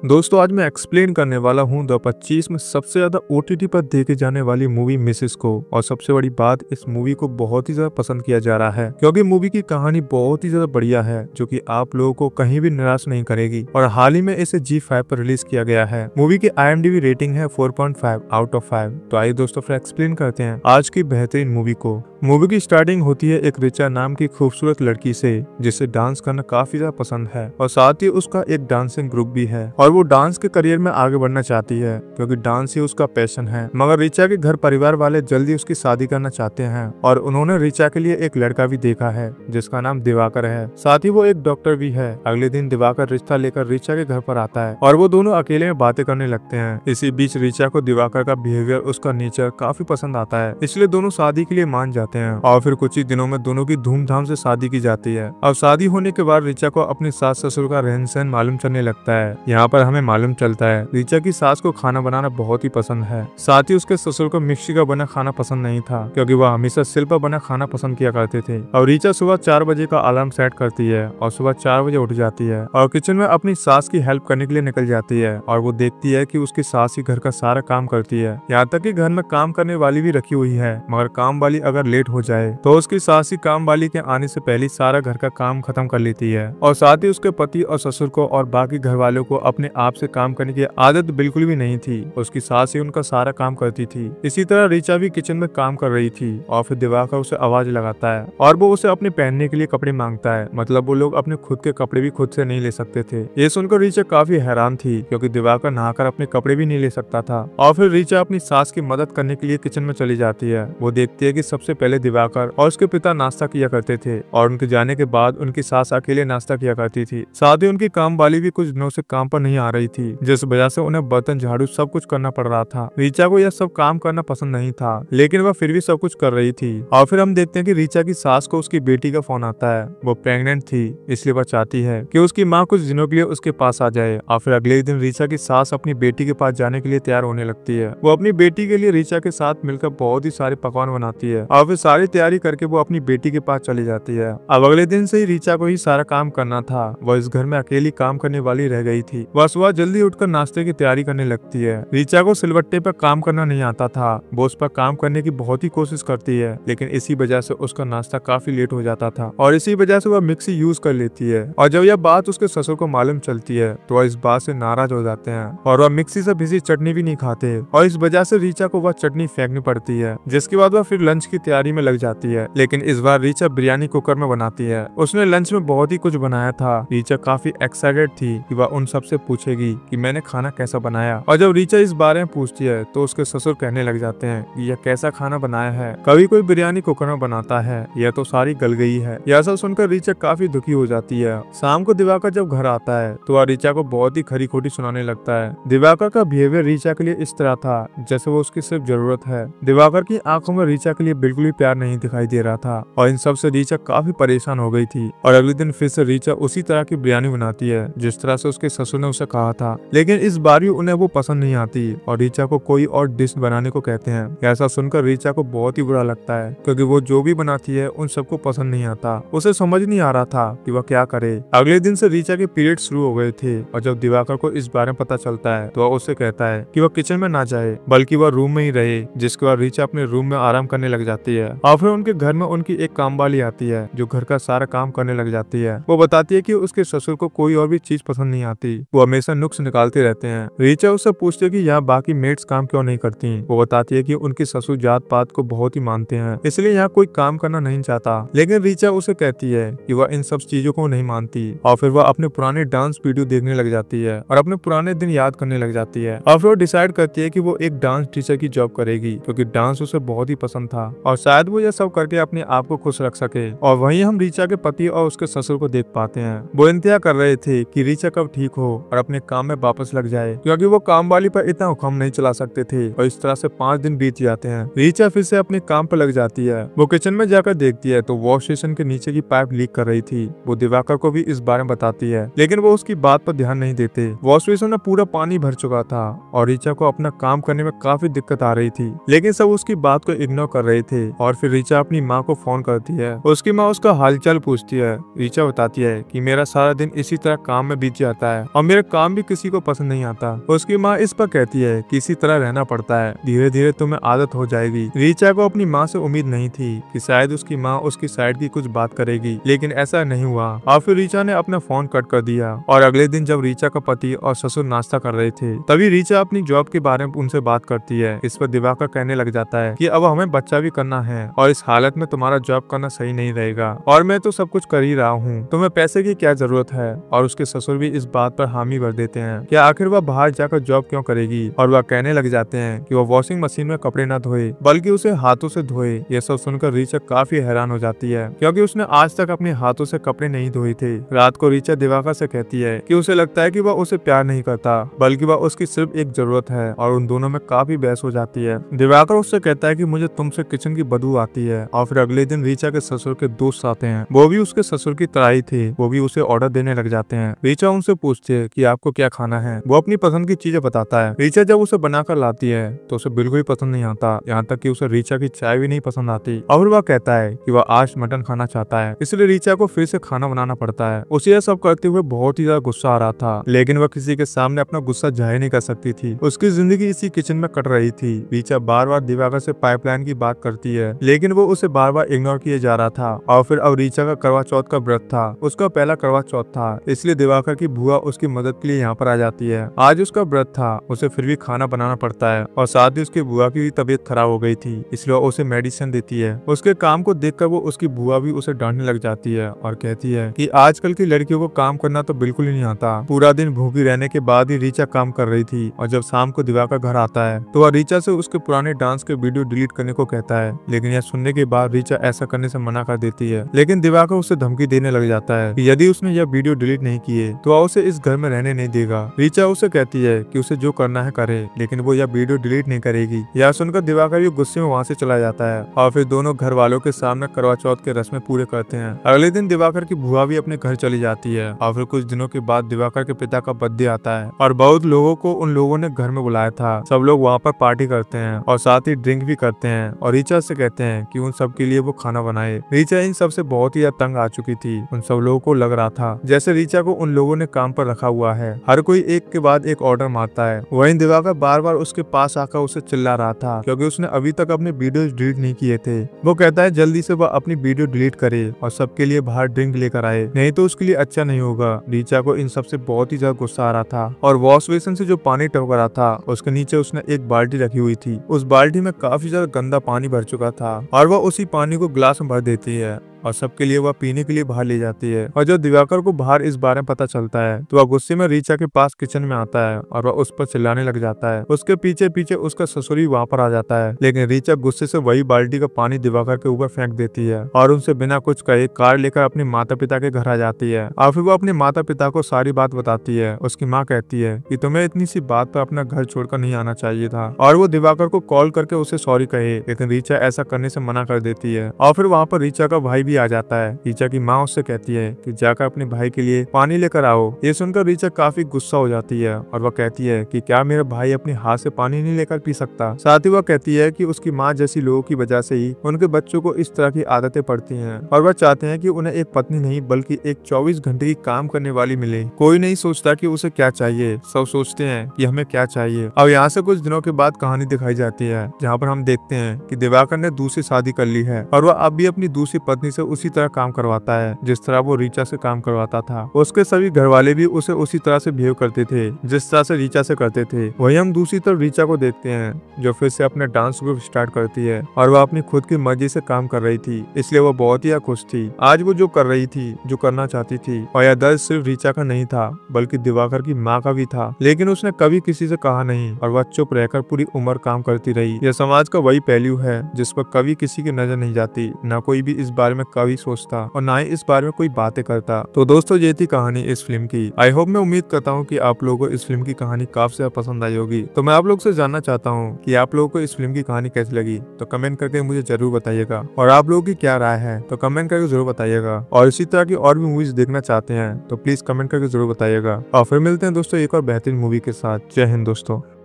दोस्तों आज मैं एक्सप्लेन करने वाला हूँ 2025 में सबसे ज्यादा ओटीटी पर देखी जाने वाली मूवी मिसेस को। और सबसे बड़ी बात, इस मूवी को बहुत ही ज्यादा पसंद किया जा रहा है क्योंकि मूवी की कहानी बहुत ही ज्यादा बढ़िया है जो कि आप लोगों को कहीं भी निराश नहीं करेगी। और हाल ही में इसे G5 पर रिलीज किया गया है। मूवी की IMDb रेटिंग है 4.5 आउट ऑफ 5। तो आइए दोस्तों फिर एक्सप्लेन करते हैं आज की बेहतरीन मूवी को। मूवी की स्टार्टिंग होती है एक रिचा नाम की खूबसूरत लड़की से जिसे डांस करना काफी ज्यादा पसंद है और साथ ही उसका एक डांसिंग ग्रुप भी है और वो डांस के करियर में आगे बढ़ना चाहती है क्योंकि डांस ही उसका पैशन है। मगर रिचा के घर परिवार वाले जल्दी उसकी शादी करना चाहते हैं और उन्होंने रिचा के लिए एक लड़का भी देखा है जिसका नाम दिवाकर है। साथ ही वो एक डॉक्टर भी है। अगले दिन दिवाकर रिश्ता लेकर रिचा के घर पर आता है और वो दोनों अकेले में बातें करने लगते हैं। इसी बीच रिचा को दिवाकर का बिहेवियर, उसका नेचर काफी पसंद आता है, इसलिए दोनों शादी के लिए मान जाते हैं और फिर कुछ ही दिनों में दोनों की धूमधाम से शादी की जाती है। अब शादी होने के बाद रिचा को अपनी सास ससुर का रहन सहन मालूम चलने लगता है। यहाँ पर हमें मालूम चलता है रिचा की सास को खाना बनाना बहुत ही पसंद है। साथ ही उसके ससुर को मिक्सी का बना खाना पसंद नहीं था क्योंकि वह हमेशा सिल पर बना खाना पसंद किया करते थे। और रिचा सुबह 4 बजे का अलार्म सेट करती है और सुबह 4 बजे उठ जाती है और किचन में अपनी सास की हेल्प करने के लिए निकल जाती है। और वो देखती है कि उसकी सास ही घर का सारा काम करती है, यहाँ तक कि घर में काम करने वाली भी रखी हुई है। मगर काम वाली अगर लेट हो जाए तो उसकी सास ही काम वाली के आने से पहले सारा घर का काम खत्म कर लेती है। और साथ ही उसके पति और ससुर को और बाकी घर वालों को अपने आप से काम करने की आदत बिल्कुल भी नहीं थी। उसकी सास ही उनका सारा काम करती थी। इसी तरह रिचा भी किचन में काम कर रही थी और फिर दिवाकर उसे आवाज लगाता है और वो उसे अपने पहनने के लिए कपड़े मांगता है। मतलब वो लोग अपने खुद के कपड़े भी खुद से नहीं ले सकते थे। ये सुनकर रिचा काफी हैरान थी क्योंकि दिवाकर नहाकर अपने कपड़े भी नहीं ले सकता था। और फिर रिचा अपनी सास की मदद करने के लिए किचन में चली जाती है। वो देखती है कि सबसे पहले दिवाकर और उसके पिता नाश्ता किया करते थे और उनके जाने के बाद उनकी सास अकेले नाश्ता किया करती थी। साथ ही उनकी काम वाली भी कुछ दिनों से काम पर नहीं आ रही थी जिस वजह से उन्हें बर्तन झाड़ू सब कुछ करना पड़ रहा था। रिचा को यह सब काम करना पसंद नहीं था लेकिन वह फिर भी सब कुछ कर रही थी। और फिर हम देखते हैं कि रिचा की सास को उसकी बेटी का फोन आता है। वो प्रेग्नेंट थी इसलिए वह चाहती है कि उसकी माँ कुछ दिनों के लिए उसके पास आ जाए। और फिर अगले दिन रिचा की सास अपनी बेटी के पास जाने के लिए तैयार होने लगती है। वो अपनी बेटी के लिए रिचा के साथ मिलकर बहुत ही सारे पकवान बनाती है और फिर सारी तैयारी करके वो अपनी बेटी के पास चली जाती है। अब अगले दिन से ही रिचा को ही सारा काम करना था। वह इस घर में अकेली काम करने वाली रह गई थी। वह सुबह जल्दी उठकर नाश्ते की तैयारी करने लगती है। रिचा को सिलबट्टे पर काम करना नहीं आता था। वो उस पर काम करने की बहुत ही कोशिश करती है लेकिन इसी वजह से उसका नाश्ता काफी लेट हो जाता था और इसी वजह से वह मिक्सी यूज कर लेती है। और जब यह बात उसके ससुर को मालूम चलती है तो वह इस बात से नाराज हो जाते हैं और वह मिक्सी से भिसी चटनी भी नहीं खाते और इस वजह से रिचा को वह चटनी फेंकनी पड़ती है। जिसके बाद वह फिर लंच की तैयारी में लग जाती है। लेकिन इस बार रिचा बिरयानी कुकर में बनाती है। उसने लंच में बहुत ही कुछ बनाया था। रिचा काफी एक्साइटेड थी कि वह उन सबसे पूछेगी कि मैंने खाना कैसा बनाया। और जब रिचा इस बारे में पूछती है तो उसके ससुर कहने लग जाते हैं कि यह कैसा खाना बनाया है, कभी कोई बिरयानी कुकर में बनाता है, यह तो सारी गल गई है। यह सब सुनकर रिचा काफी दुखी हो जाती है। शाम को दिवाकर जब घर आता है तो वह रिचा को बहुत ही खरी खोटी सुनाने लगता है। दिवाकर का बिहेवियर रिचा के लिए इस तरह था जैसे वो उसकी सिर्फ जरूरत है। दिवाकर की आंखों में रिचा के लिए बिल्कुल भी प्यार नहीं दिखाई दे रहा था और इन सब से रिचा काफी परेशान हो गई थी। और अगले दिन फिर से रिचा उसी तरह की बिरयानी बनाती है जिस तरह से उसके ससुर ने उसे कहा था। लेकिन इस बार भी उन्हें वो पसंद नहीं आती और रिचा को कोई और डिश बनाने को कहते हैं। ऐसा सुनकर रिचा को बहुत ही बुरा लगता है क्योंकि वो जो भी बनाती है उन सबको पसंद नहीं आता। उसे समझ नहीं आ रहा था कि वह क्या करे। अगले दिन से रिचा के पीरियड शुरू हो गए थे और जब दिवाकर को इस बारे में पता चलता है तो वह उससे कहता है कि वह किचन में ना जाए बल्कि वह रूम में ही रहे। जिसके बाद रिचा अपने रूम में आराम करने लग जाती है। और फिर उनके घर में उनकी एक काम वाली आती है जो घर का सारा काम करने लग जाती है। वो बताती है कि उसके ससुर को कोई और भी चीज पसंद नहीं आती, वो हमेशा नुक्स निकालते रहते हैं। रिचा उससे पूछती है कि यहाँ बाकी मेड्स काम क्यों नहीं करती। वो बताती है कि उनके ससुर जात पात को बहुत ही मानते हैं इसलिए यहाँ कोई काम करना नहीं चाहता। लेकिन रिचा उसे कहती है कि वह इन सब चीजों को नहीं मानती और फिर वह अपने पुराने डांस वीडियो देखने लग जाती है और अपने पुराने दिन याद करने लग जाती है। और फिर वो डिसाइड करती है कि वो एक डांस टीचर की जॉब करेगी क्योंकि डांस उसे बहुत ही पसंद था और शायद वो यह सब करके अपने आप को खुश रख सके। और वहीं हम रिचा के पति और उसके ससुर को देख पाते हैं। वो इंतजार कर रहे थे कि रिचा कब ठीक हो और अपने काम में वापस लग जाए क्योंकि वो काम वाली पर इतना हुक्म नहीं चला सकते थे। और इस तरह से 5 दिन बीत जाते हैं। रिचा फिर से अपने काम पर लग जाती है। वो किचन में जाकर देखती है तो वॉश स्टेशन के नीचे की पाइप लीक कर रही थी। वो दिवाकर को भी इस बारे में बताती है लेकिन वो उसकी बात पर ध्यान नहीं देते। वॉश बेसिन में पूरा पानी भर चुका था और रिचा को अपना काम करने में काफी दिक्कत आ रही थी लेकिन सब उसकी बात को इग्नोर कर रहे थे। और फिर रीचा अपनी माँ को फोन करती है। उसकी माँ उसका हालचाल पूछती है। रीचा बताती है कि मेरा सारा दिन इसी तरह काम में बीत जाता है और मेरा काम भी किसी को पसंद नहीं आता। उसकी माँ इस पर कहती है कि इसी तरह रहना पड़ता है, धीरे धीरे तुम्हें आदत हो जाएगी। रीचा को अपनी माँ से उम्मीद नहीं थी कि शायद उसकी माँ उसकी साइड की कुछ बात करेगी, लेकिन ऐसा नहीं हुआ और फिर रीचा ने अपना फोन कट कर दिया। और अगले दिन जब रीचा का पति और ससुर नाश्ता कर रहे थे, तभी रीचा अपनी जॉब के बारे में उनसे बात करती है। इस पर दिवाकर कहने लग जाता है कि अब हमें बच्चा भी करना है और इस हालत में तुम्हारा जॉब करना सही नहीं रहेगा और मैं तो सब कुछ कर ही रहा हूँ, तुम्हें पैसे की क्या जरूरत है। और उसके ससुर भी इस बात पर हामी भर देते हैं कि आखिर वह बाहर जाकर जॉब क्यों करेगी। और वह कहने लग जाते हैं कि वह वॉशिंग मशीन में कपड़े न धोए बल्कि उसे हाथों से धोए। यह सब सुनकर रीचा काफी हैरान हो जाती है, क्योंकि उसने आज तक अपने हाथों से कपड़े नहीं धोए थे। रात को रीचा दिवाकर से कहती है कि उसे लगता है कि वह उसे प्यार नहीं करता बल्कि वह उसकी सिर्फ एक जरूरत है, और उन दोनों में काफी बहस हो जाती है। दिवाकर उससे कहता है कि मुझे तुमसे किचन की बदबू आती है। और फिर अगले दिन रीचा के ससुर के दोस्त आते हैं, वो भी उसके ससुर की तरह ही थे, वो भी उसे ऑर्डर देने लग जाते हैं। रीचा उनसे पूछती है कि आपको क्या खाना है। वो अपनी पसंद की चीजें बताता है। रीचा जब उसे बनाकर लाती है तो उसे बिल्कुल ही पसंद नहीं आता, यहाँ तक कि उसे रीचा की चाय भी नहीं पसंद आती। और वह कहता है कि वह आज मटन खाना चाहता है, इसलिए रीचा को फिर से खाना बनाना पड़ता है। उसे यह सब करते हुए बहुत ही ज्यादा गुस्सा आ रहा था, लेकिन वह किसी के सामने अपना गुस्सा जाहिर नहीं कर सकती थी। उसकी जिंदगी इसी किचन में कट रही थी। रीचा बार बार दिवाकर से पाइपलाइन की बात करती है, लेकिन वो उसे बार बार इग्नोर किए जा रहा था। और फिर अब रीचा का करवा चौथ का व्रत था, उसका पहला करवा चौथ था, इसलिए दिवाकर की बुआ उसकी मदद के लिए यहाँ पर आ जाती है। आज उसका व्रत था, उसे फिर भी खाना बनाना पड़ता है और साथ ही उसकी बुआ की भी तबीयत खराब हो गई थी, इसलिए उसे मेडिसिन देती है। उसके काम को देखकर वो उसकी बुआ भी उसे डांटने लग जाती है और कहती है कि आजकल की लड़कियों को काम करना तो बिल्कुल ही नहीं आता। पूरा दिन भूखी रहने के बाद ही रीचा काम कर रही थी, और जब शाम को दिवाकर घर आता है तो वह रीचा से उसके पुराने डांस के वीडियो डिलीट करने को कहता है, लेकिन यह सुनने के बाद रीचा ऐसा करने से मना कर देती है। लेकिन दिवाकर उसे धमकी देने लग जाता है कि यदि उसने यह वीडियो डिलीट नहीं किए तो वह उसे इस घर में रहने नहीं देगा। रीचा उसे कहती है कि उसे जो करना है करे, लेकिन वो यह वीडियो डिलीट नहीं करेगी। यह सुनकर दिवाकर भी गुस्से में वहाँ से चला जाता है और फिर दोनों घर वालों के सामने करवा चौथ के रस्में पूरे करते हैं। अगले दिन दिवाकर की बुआ भी अपने घर चली जाती है और फिर कुछ दिनों के बाद दिवाकर के पिता का बर्थडे आता है और बहुत लोगों को उन लोगों ने घर में बुलाया था। सब लोग वहाँ पर पार्टी करते हैं और साथ ही ड्रिंक भी करते हैं और रीचा से कहते हैं कि उन सब के लिए वो खाना बनाए। रीचा इन सब से बहुत ही तंग आ चुकी थी। उन सब लोगों को लग रहा था जैसे रीचा को उन लोगों ने काम पर रखा हुआ है। हर कोई एक के बाद एक ऑर्डर मारता है। वहीं दिवाकर बार बार उसके पास आकर उसे चिल्ला रहा था, क्योंकि उसने अभी तक अपने वीडियो डिलीट नहीं किए थे। वो कहता है जल्दी से वह अपनी वीडियो डिलीट करे और सबके लिए बाहर ड्रिंक लेकर आए, नहीं तो उसके लिए अच्छा नहीं होगा। रीचा को इन सब से बहुत ही ज्यादा गुस्सा आ रहा था और वॉश बेसिन से जो पानी टपक रहा था उसके नीचे उसने एक बाल्टी रखी हुई थी। उस बाल्टी में काफी ज्यादा गंदा पानी भर चुका था और वह उसी पानी को ग्लास में भर देती है और सबके लिए वह पीने के लिए बाहर ले जाती है। और जब दिवाकर को बाहर इस बारे में पता चलता है तो वह गुस्से में रीचा के पास किचन में आता है और वह उस पर चिल्लाने लग जाता है। उसके पीछे पीछे उसका ससुर भी वहाँ पर आ जाता है, लेकिन रीचा गुस्से से वही बाल्टी का पानी दिवाकर के ऊपर फेंक देती है और उनसे बिना कुछ कहे कार लेकर अपने माता पिता के घर आ जाती है। और फिर वो अपने माता पिता को सारी बात बताती है। उसकी माँ कहती है कि तुम्हें इतनी सी बात पर अपना घर छोड़कर नहीं आना चाहिए था, और वो दिवाकर को कॉल करके उसे सॉरी कहे, लेकिन रीचा ऐसा करने से मना कर देती है। और फिर वहाँ पर रीचा का भाई भी आ जाता है। रीचा की माँ उससे कहती है कि जाकर अपने भाई के लिए पानी लेकर आओ। ये सुनकर रीचा काफी गुस्सा हो जाती है और वह कहती है कि क्या मेरा भाई अपने हाथ से पानी नहीं लेकर पी सकता। साथ ही वह कहती है कि उसकी माँ जैसी लोगों की वजह से ही उनके बच्चों को इस तरह की आदतें पड़ती हैं और वह चाहते हैं कि उन्हें एक पत्नी नहीं बल्कि एक 24 घंटे की काम करने वाली मिले। कोई नहीं सोचता कि उसे क्या चाहिए, सब सोचते हैं कि हमें क्या चाहिए। अब यहाँ से कुछ दिनों के बाद कहानी दिखाई जाती है, जहाँ पर हम देखते हैं कि दिवाकर ने दूसरी शादी कर ली है और वह अब भी अपनी दूसरी पत्नी से उसी तरह काम करवाता है जिस तरह वो रीचा से काम करवाता था। उसके सभी घर वाले भी उसे उसी तरह से बिहेव करते थे जिस तरह से रीचा से करते थे। वही हम दूसरी तरफ रीचा को देखते हैं जो फिर से अपने डांस ग्रुप स्टार्ट करती है और वह अपनी खुद की मर्जी से काम कर रही थी, इसलिए वह बहुत ही खुश थी। आज वो जो कर रही थी, जो करना चाहती थी, और यह दर्द सिर्फ रीचा का नहीं था बल्कि दिवाकर की माँ का भी था, लेकिन उसने कभी किसी से कहा नहीं और वह चुप रहकर पूरी उम्र काम करती रही। यह समाज का वही पहलू है जिस पर कभी किसी की नजर नहीं जाती, न कोई भी इस बारे में कभी सोचता और न ही इस बारे में कोई बातें करता। तो दोस्तों ये थी कहानी इस फिल्म की। आई होप, मैं उम्मीद करता हूँ कि आप लोगों को इस फिल्म की कहानी काफी ज्यादा पसंद आई होगी। तो मैं आप लोग से जानना चाहता हूँ कि आप लोगों को इस फिल्म की कहानी कैसी लगी, तो कमेंट करके मुझे जरूर बताइएगा। और आप लोगों की क्या राय है तो कमेंट करके जरूर बताइएगा। और इसी तरह की और भी मूवीज देखना चाहते हैं तो प्लीज कमेंट करके जरूर बताइएगा। और फिर मिलते हैं दोस्तों एक और बेहतरीन मूवी के साथ। जय हिंद दोस्तों।